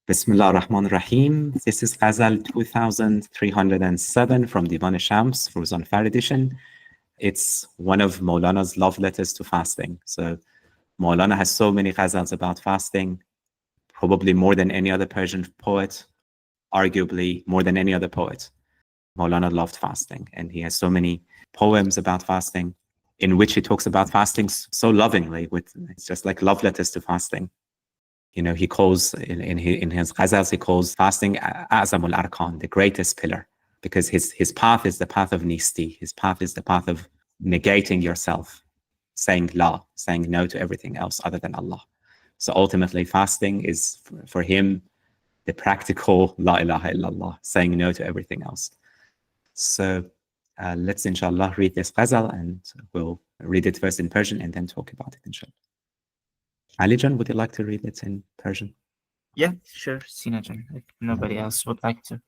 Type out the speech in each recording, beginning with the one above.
Bismillah ar-Rahman ar-Rahim. This is Ghazal 2307 from Divan-e-Shams, Furuzan Far edition. It's one of Mawlana's love letters to fasting. So Mawlana has so many ghazals about fasting, probably more than any other Persian poet, arguably more than any other poet. Mawlana loved fasting, and he has so many poems about fasting in which he talks about fasting so lovingly. It's just like love letters to fasting. You know, he calls in his ghazals, he calls fasting A'zamul Arkan, the greatest pillar, because his path is the path of nisti. His path is the path of negating yourself, saying la, saying no to everything else other than Allah. So ultimately, fasting is for him the practical la ilaha illallah, saying no to everything else. So let's inshallah read this ghazal, and we'll read it first in Persian and then talk about it inshallah. Ali Jan, would you like to read it in Persian? Yeah, sure, Sina Jan, if nobody else would like to.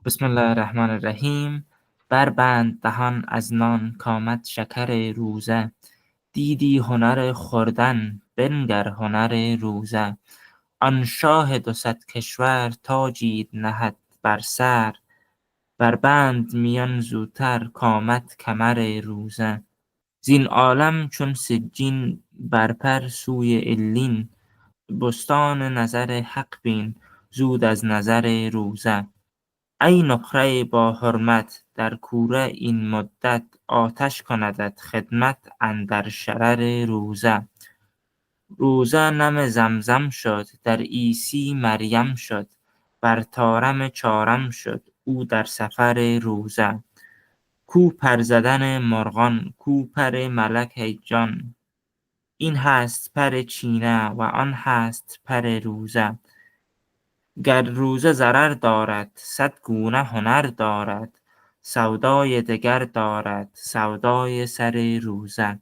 Bismillah ar-Rahman ar-Rahim. بربند دهان از نان کآمد شکر روزه، دیدی هنر خوردن بنگر هنر روزه. آن شاه 200 کشور تاجی نهد بر سر، بربند میان زودتر کآمد کمر روزه. زین عالم چون سجین برپر سوی علین، بستان نظر حق بین زود از نظر روزه. ای نقره با حرمت در کوره این مدت، آتش کندت خدمت اندر شرر روزه. روزه نم زمزم شد در عیسی مریم شد، بر طارم چارم شد او در سفر روزه. کو پر زدن مرغان کو پر ملک جان، این هست پر چینه و آن هست پر روزه. گر روزه ضرر دارد 100 گونه هنر دارد، سودای دگر دارد سودای سر روزه.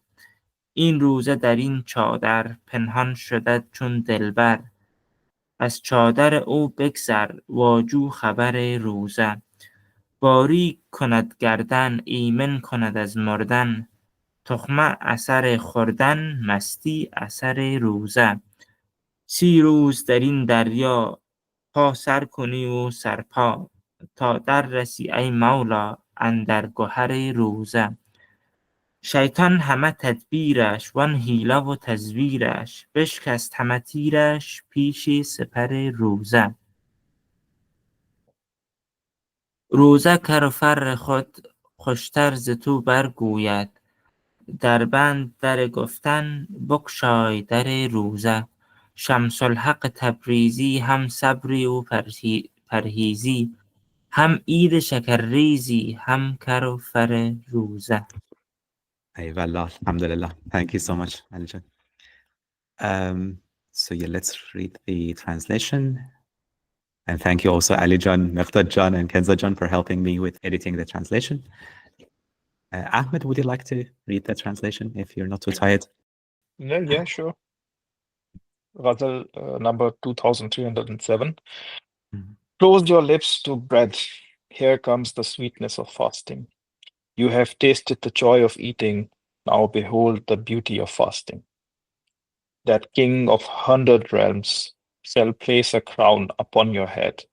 این روزه در این چادر پنهان شده چون دلبر، از چادر او بگذر واجو خبر روزه. باریک کند گردن ایمن کند از مردن، تخمه اثر خوردن مستی اثر روزه. 30 روز در این دریا پا سر کنی و سرپا، تا در رسی ای مولا اندر گهر روزه. شیطان همه تدبیرش وان حیله و تزویرش، بشکست همه تیرش پیش سپر روزه. روزه کر و فر خود خوشتر ز تو برگوید، در بند در گفتن بگشای در روزه. شمس الحق تبریزی هم صبری و پرهیزی، هم عید شکرریزی هم کر و فر روزه. Ayvallah, alhamdulillah. Thank you so much, Ali Jan. So yeah, let's read the translation. And thank you also Ali Jan, Miqdad Jan, and Kenza Jan for helping me with editing the translation. Ahmed, would you like to read the translation if you're not too tired? Yeah, sure. Ghazal number 2307. Close your lips to bread. Here comes the sweetness of fasting. You have tasted the joy of eating. Now behold the beauty of fasting. That king of 100 realms shall place a crown upon your head.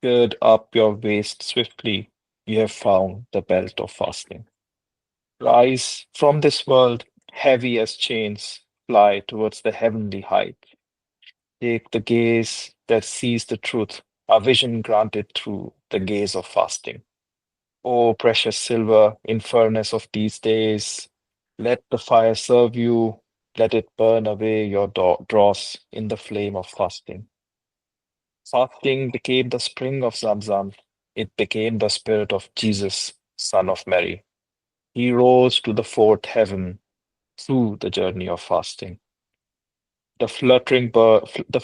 Gird up your waist swiftly. You have found the belt of fasting. Rise from this world, heavy as chains, fly towards the heavenly height. Take the gaze that sees the truth, a vision granted through the gaze of fasting. O precious silver in furnace of these days, let the fire serve you, let it burn away your dross in the flame of fasting. Fasting became the spring of Zamzam, it became the spirit of Jesus, son of Mary. He rose to the fourth heaven through the journey of fasting. The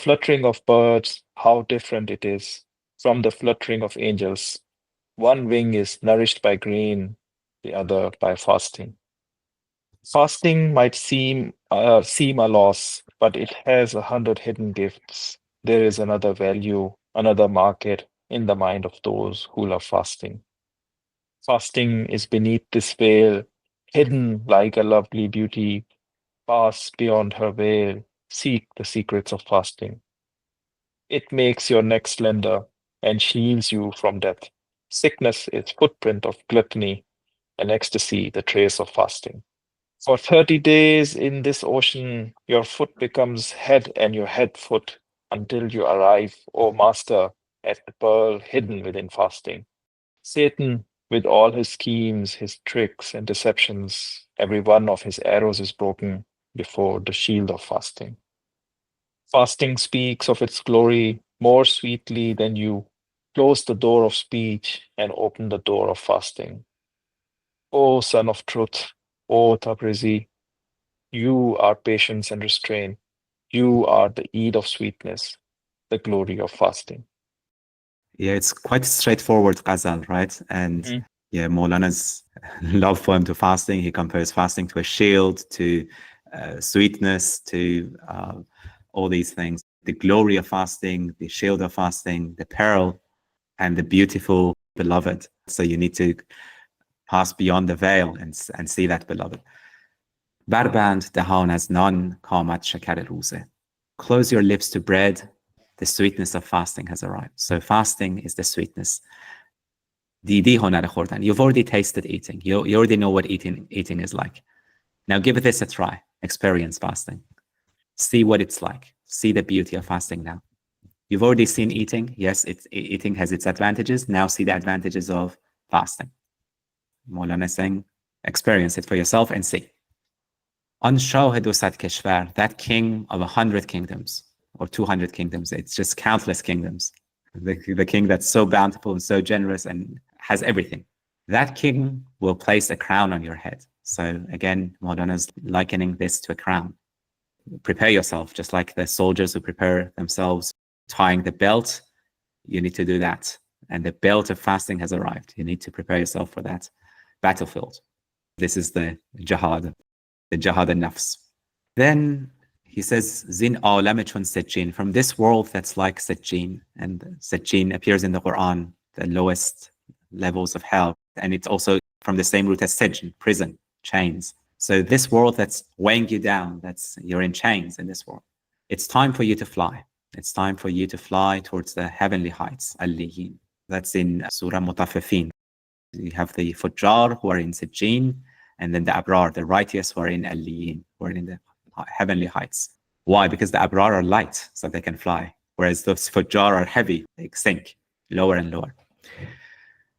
fluttering of birds, how different it is from the fluttering of angels. One wing is nourished by grain, the other by fasting. Fasting might seem a loss, but it has 100 hidden gifts. There is another value, another market in the mind of those who love fasting. Fasting is beneath this veil, hidden like a lovely beauty. Pass beyond her veil, seek the secrets of fasting. It makes your neck slender and shields you from death. Sickness is footprint of gluttony, and ecstasy the trace of fasting. For 30 days in this ocean, your foot becomes head and your head foot until you arrive, O Master, at the pearl hidden within fasting. Satan, with all his schemes, his tricks and deceptions, every one of his arrows is broken before the shield of fasting. Fasting speaks of its glory more sweetly than you. Close the door of speech and open the door of fasting. O Son of Truth, O Tabrizi, you are patience and restraint. You are the Eid of sweetness, the glory of fasting. Yeah, it's quite straightforward Ghazal, right? And yeah, Mawlana's love poem to fasting, he compares fasting to a shield, to sweetness, to all these things. The glory of fasting, the shield of fasting, the peril, and the beautiful beloved. So you need to pass beyond the veil and see that beloved. بربند دهان از نان کآمد شکر روزه. Close your lips to bread. The sweetness of fasting has arrived. So fasting is the sweetness. دیدی هنر خوردن. You've already tasted eating. You already know what eating is like. Now give this a try. Experience fasting. See what it's like. See the beauty of fasting now. You've already seen eating. Yes, eating has its advantages. Now see the advantages of fasting. Mawlana is saying, experience it for yourself and see. آن شاه 200 کشور, that king of 100 kingdoms or 200 kingdoms, it's just countless kingdoms. The king that's so bountiful and so generous and has everything. That king will place a crown on your head. So again, Mawlana's likening this to a crown. Prepare yourself, just like the soldiers who prepare themselves, tying the belt, you need to do that. And the belt of fasting has arrived. You need to prepare yourself for that battlefield. This is the jihad al-nafs. Then he says, Zin a'lam chun sijjin, from this world that's like sijjin. And sijjin appears in the Quran, the lowest levels of hell. And it's also from the same root as sijjin, prison, chains. So this world that's weighing you down, you're in chains in this world. It's time for you to fly. It's time for you to fly towards the heavenly heights, al-liyin. That's in Surah Mutaffifin. You have the Fujjar who are in Sijjin, and then the Abrar, the righteous who are in al-liyin, who are in the heavenly heights. Why? Because the Abrar are light, so they can fly, whereas those Fujjar are heavy, they sink lower and lower.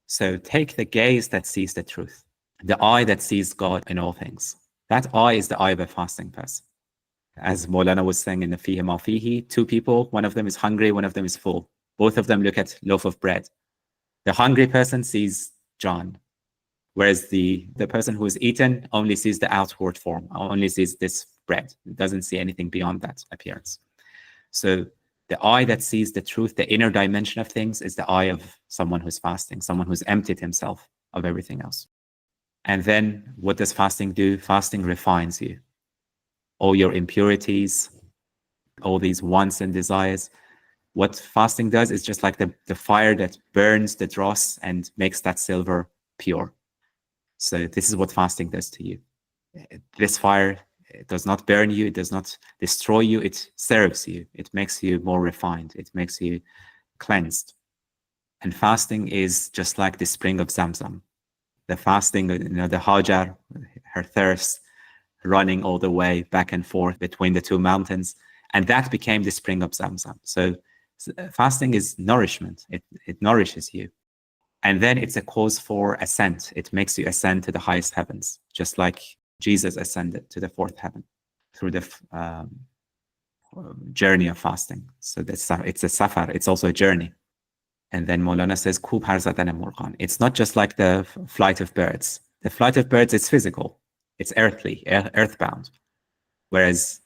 So take the gaze that sees the truth, the eye that sees God in all things. That eye is the eye of a fasting person. As Mawlana was saying in the Fihi Ma Fihi, two people, one of them is hungry, one of them is full. Both of them look at loaf of bread. The hungry person sees John, whereas the person who is eaten only sees the outward form, only sees this bread. It doesn't see anything beyond that appearance. So the eye that sees the truth, the inner dimension of things, is the eye of someone who's fasting, someone who's emptied himself of everything else. And then what does fasting do? Fasting refines you. All your impurities, all these wants and desires. What fasting does is just like the fire that burns the dross and makes that silver pure. So this is what fasting does to you. This fire, it does not burn you, it does not destroy you, it serves you. It makes you more refined, it makes you cleansed. And fasting is just like the spring of Zamzam. The fasting, the Hajar, her thirst, running all the way back and forth between the two mountains, and that became the spring of Zamzam. So fasting is nourishment. It nourishes you. And then it's a cause for ascent. It makes you ascend to the highest heavens, just like Jesus ascended to the fourth heaven through the journey of fasting. So it's a safar, it's also a journey. And then Mawlana says, Ku par zadan murghan. It's not just like the flight of birds. The flight of birds is physical. It's earthly, earthbound. Whereas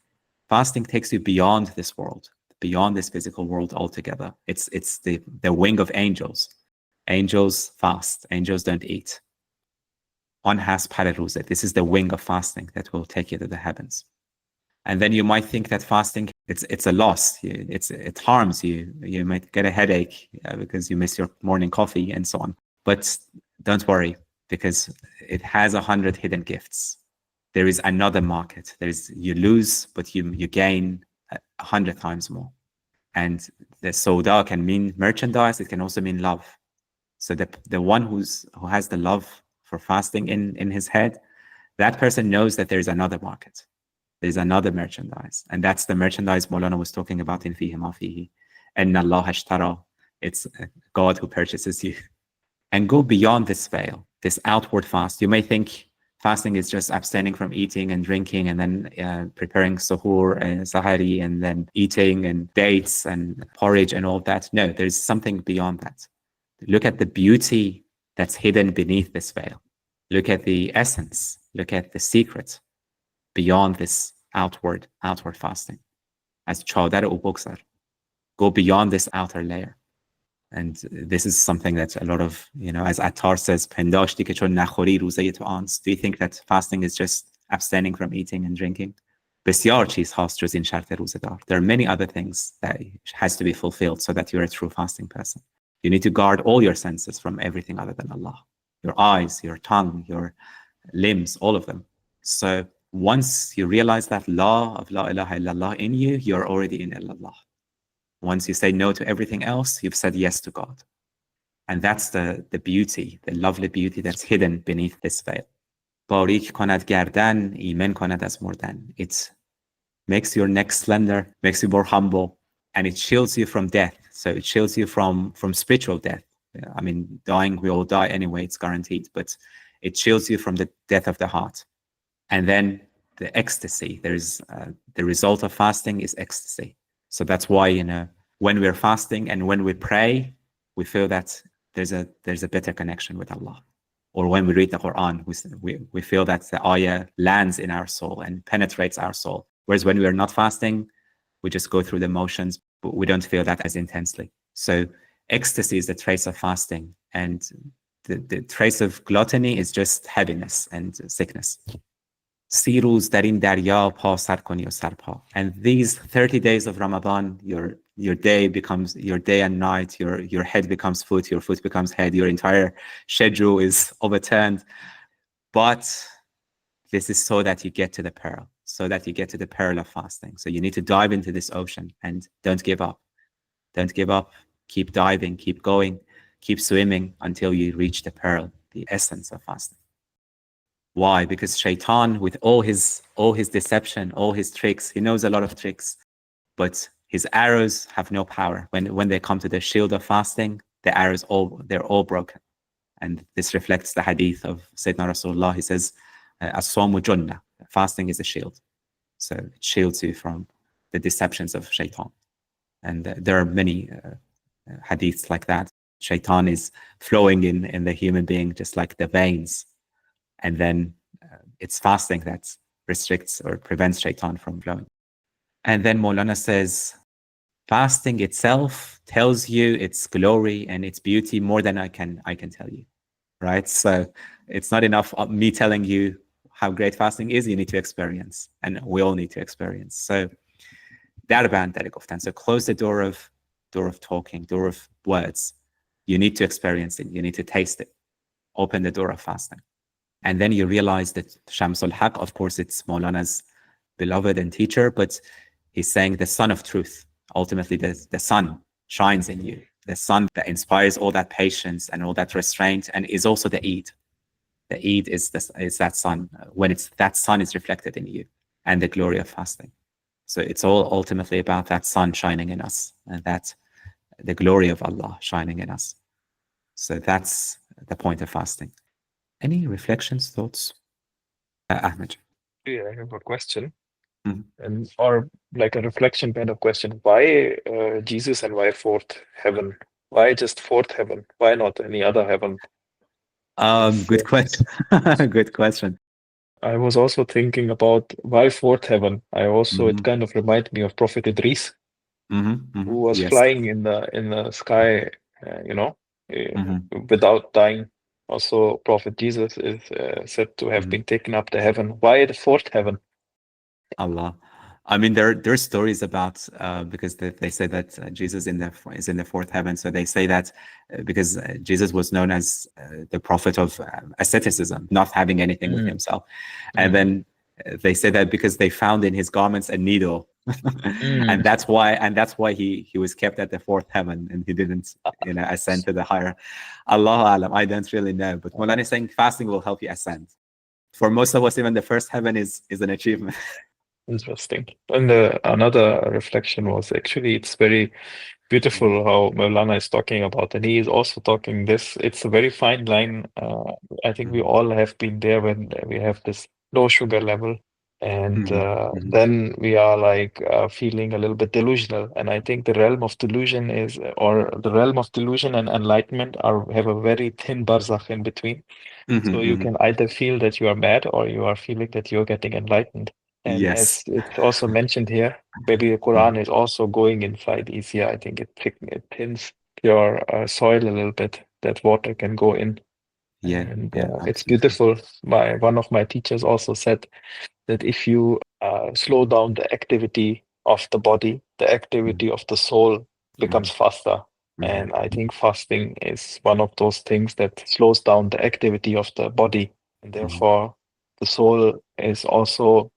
fasting takes you beyond this world, beyond this physical world altogether. It's the wing of angels. Angels fast. Angels don't eat. On has pararuze. This is the wing of fasting that will take you to the heavens. And then you might think that fasting, it's a loss. It harms you. You might get a headache because you miss your morning coffee and so on. But don't worry, because it has 100 hidden gifts. There is another market. You lose, but you gain 100 times more. And the soda can mean merchandise, it can also mean love. So the one who has the love for fasting in his head, that person knows that there's another market. There's another merchandise. And that's the merchandise Mawlana was talking about in Fihi Ma Fihi. Inna Allah ashtara. It's God who purchases you. And go beyond this veil, this outward fast. You may think fasting is just abstaining from eating and drinking and then preparing suhoor and sahari and then eating and dates and porridge and all that. No, there's something beyond that. Look at the beauty that's hidden beneath this veil. Look at the essence. Look at the secret beyond this outward fasting. As chadar u bogsar. Go beyond this outer layer. And this is something that a lot of, as Attar says, pendashti ke chon nakhori roze to ans. Do you think that fasting is just abstaining from eating and drinking? Besyar cheez hast juz in shart rozedar. There are many other things that has to be fulfilled so that you're a true fasting person. You need to guard all your senses from everything other than Allah. Your eyes, your tongue, your limbs, all of them. So once you realize that law of La ilaha illallah in you, you're already in illallah. Once you say no to everything else, you've said yes to God. And that's the beauty, the lovely beauty that's hidden beneath this veil. Barik konad gardan, iman konad az murdan. It makes your neck slender, makes you more humble, and it shields you from death. So it shields you from spiritual death. I mean, dying, we all die anyway, it's guaranteed, but it shields you from the death of the heart. And then the ecstasy, there's the result of fasting is ecstasy. So that's why, when we're fasting and when we pray, we feel that there's a better connection with Allah. Or when we read the Quran, we feel that the ayah lands in our soul and penetrates our soul. Whereas when we're not fasting, we just go through the motions, but we don't feel that as intensely. So ecstasy is the trace of fasting, and the trace of gluttony is just heaviness and sickness. Siruz darin darya pa sar koni o sarpa. And these 30 days of Ramadan, your day becomes your day and night, your head becomes foot, your foot becomes head, your entire schedule is overturned. But this is so that you get to the pearl, of fasting. So you need to dive into this ocean and don't give up. Don't give up. Keep diving, keep going, keep swimming until you reach the pearl, the essence of fasting. Why? Because Shaitan, with all his deception, all his tricks, he knows a lot of tricks, but his arrows have no power. When they come to the shield of fasting, the arrows they're all broken. And this reflects the hadith of Sayyidina Rasulullah. He says, as-sawm junnah. Fasting is a shield. So it shields you from the deceptions of Shaitan. And there are many hadiths like that. Shaitan is flowing in the human being just like the veins. And then it's fasting that restricts or prevents Shaitan from flowing. And then Mawlana says, fasting itself tells you its glory and its beauty more than I can tell you, right? So it's not enough of me telling you how great fasting is. You need to experience, and we all need to experience. So بربند در گفتن. So close the door of talking, door of words. You need to experience it. You need to taste it. Open the door of fasting. And then you realize that Shams al-Haq, of course, it's Mawlana's beloved and teacher, but he's saying the sun of truth. Ultimately, the sun shines in you. The sun that inspires all that patience and all that restraint, and is also the Eid. The Eid is that sun, when that sun is reflected in you, and the glory of fasting. So it's all ultimately about that sun shining in us, and that the glory of Allah shining in us. So that's the point of fasting. Any reflections, thoughts? Ahmed. Yeah, I have a question. Or like a reflection kind of question. Why Jesus and why fourth heaven? Why just fourth heaven? Why not any other heaven? Good question. Good question. I was also thinking about why fourth heaven. It kind of reminded me of Prophet Idris, who was flying in the sky, without dying. Also, Prophet Jesus is said to have been taken up to heaven. Why the fourth heaven? Allah. I mean, there are stories about because they say that Jesus is in the fourth heaven. So they say that because Jesus was known as the prophet of asceticism, not having anything with himself, and then they say that because they found in his garments a needle and that's why he was kept at the fourth heaven and he didn't ascend to the higher. Allahu alam, I don't really know, but Mawlana is saying fasting will help you ascend. For most of us, even the first heaven is an achievement. Interesting. And another reflection was actually it's very beautiful how Mevlana is talking about, and he is also talking this. It's a very fine line. I think we all have been there when we have this low sugar level, and then we are like feeling a little bit delusional. And I think the realm of delusion and enlightenment have a very thin barzakh in between. So you can either feel that you are mad or you are feeling that you're getting enlightened. And Yes. as it's also mentioned here, maybe the Quran is also going inside easier. I think it thins your soil a little bit, that water can go in. And it's beautiful. One of my teachers also said that if you slow down the activity of the body, the activity of the soul becomes faster. And I think fasting is one of those things that slows down the activity of the body, and therefore the soul is also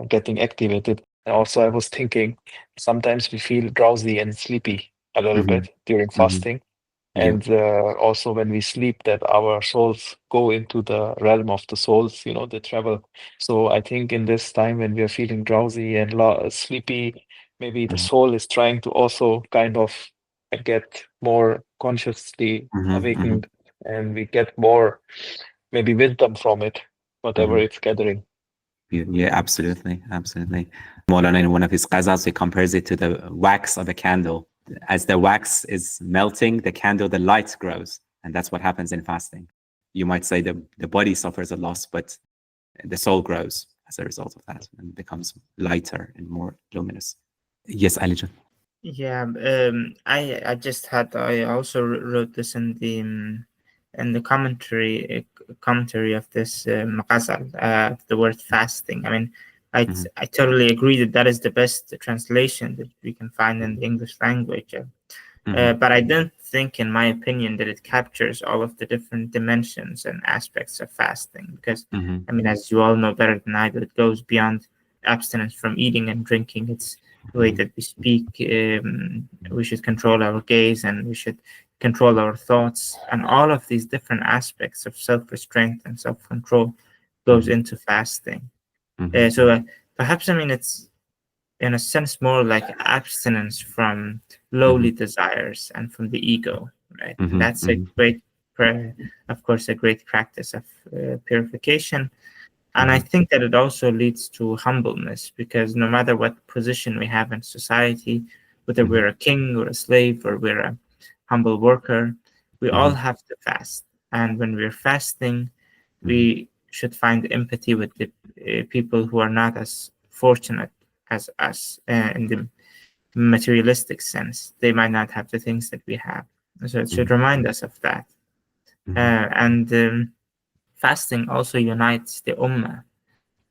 getting activated. And also, I was thinking sometimes we feel drowsy and sleepy a little bit during fasting. And also when we sleep, that our souls go into the realm of the souls, they travel. So I think in this time when we are feeling drowsy and sleepy, maybe the soul is trying to also kind of get more consciously awakened, and we get more maybe wisdom from it, whatever it's gathering. Yeah, absolutely. Mawlana, in one of his Ghazals, he compares it to the wax of a candle. As the wax is melting, the light grows. And that's what happens in fasting. You might say the body suffers a loss, but the soul grows as a result of that and becomes lighter and more luminous. Yes, Alijan. Yeah, I also wrote this in the commentary of this Ghazal, the word fasting. I mean, I totally agree that is the best translation that we can find in the English language. But I don't think, in my opinion, that it captures all of the different dimensions and aspects of fasting. Because, I mean, as you all know better than I do, it goes beyond abstinence from eating and drinking. It's the way that we speak. We should control our gaze, and we should control our thoughts. And all of these different aspects of self-restraint and self-control goes into fasting. So perhaps, I mean, it's in a sense more like abstinence from lowly desires and from the ego, right? And that's a great, of course, a great practice of purification. And I think that it also leads to humbleness, because no matter what position we have in society, whether we're a king or a slave or we're a humble worker, we all have to fast. And when we're fasting, we should find empathy with the people who are not as fortunate as us in the materialistic sense. They might not have the things that we have. So it should remind us of that. And fasting also unites the ummah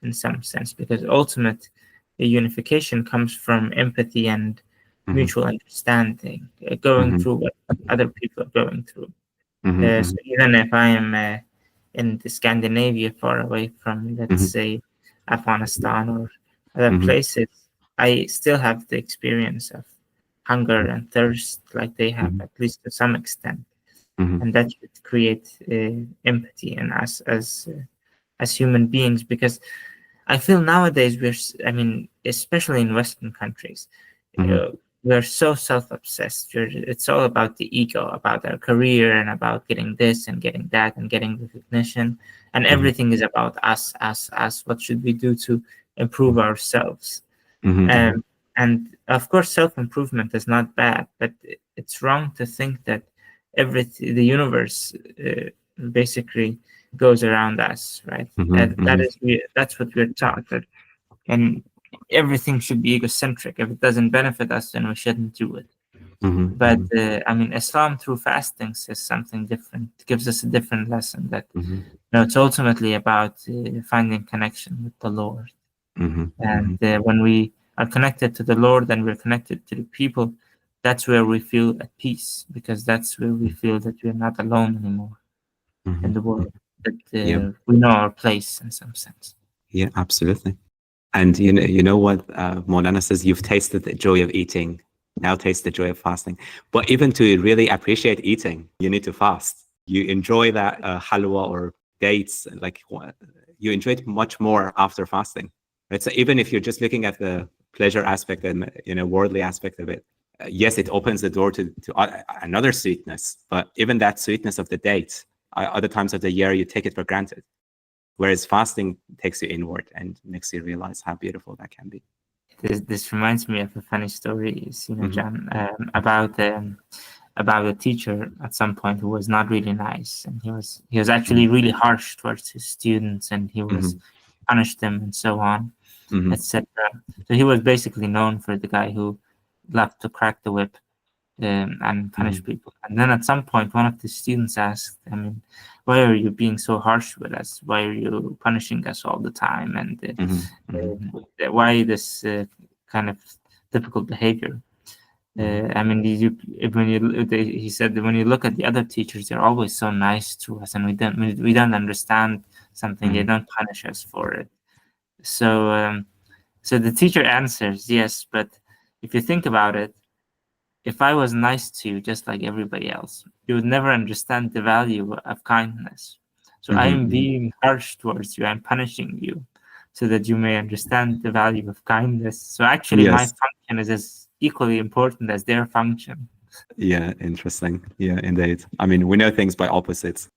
in some sense, because ultimate unification comes from empathy and mutual understanding, going through what other people are going through. So even if I am in the Scandinavia, far away from, let's say, Afghanistan or other places, I still have the experience of hunger and thirst like they have, at least to some extent. And that should create empathy in us as human beings, because I feel nowadays especially in Western countries, we're so self-obsessed. It's all about the ego, about our career, and about getting this and getting that and getting recognition, and everything is about us. What should we do to improve ourselves? And of course, self-improvement is not bad, but it's wrong to think that the universe basically goes around us, right? That's what we're taught, and everything should be egocentric. If it doesn't benefit us, then we shouldn't do it. But Islam through fasting says something different. It gives us a different lesson that it's ultimately about finding connection with the Lord. And when we are connected to the Lord and we're connected to the people, that's where we feel at peace, because that's where we feel that we're not alone anymore in the world, that we know our place in some sense. Yeah, absolutely. And you know what Mawlana says, you've tasted the joy of eating, now taste the joy of fasting. But even to really appreciate eating, you need to fast. You enjoy that halwa or dates, like you enjoy it much more after fasting. Right? So even if you're just looking at the pleasure aspect and worldly aspect of it, yes, it opens the door to another sweetness. But even that sweetness of the date, other times of the year, you take it for granted. Whereas fasting takes you inward and makes you realize how beautiful that can be. This reminds me of a funny story, Sina Jan, about a teacher at some point who was not really nice, and he was actually really harsh towards his students, and he was punished them and so on, etc. So he was basically known for the guy who loved to crack the whip and punish people. And then at some point, one of the students asked, why are you being so harsh with us? Why are you punishing us all the time? And why this kind of difficult behavior? He said that when you look at the other teachers, they're always so nice to us, and we don't understand something. They don't punish us for it. So the teacher answers, yes, but if you think about it, if I was nice to you just like everybody else, you would never understand the value of kindness. So I am being harsh towards you. I'm punishing you so that you may understand the value of kindness. So actually, my function is as equally important as their function. Yeah, interesting. Yeah, indeed. We know things by opposites.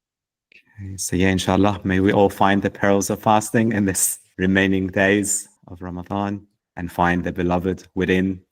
Okay, so yeah, inshallah, may we all find the perils of fasting in this remaining days of Ramadan and find the beloved within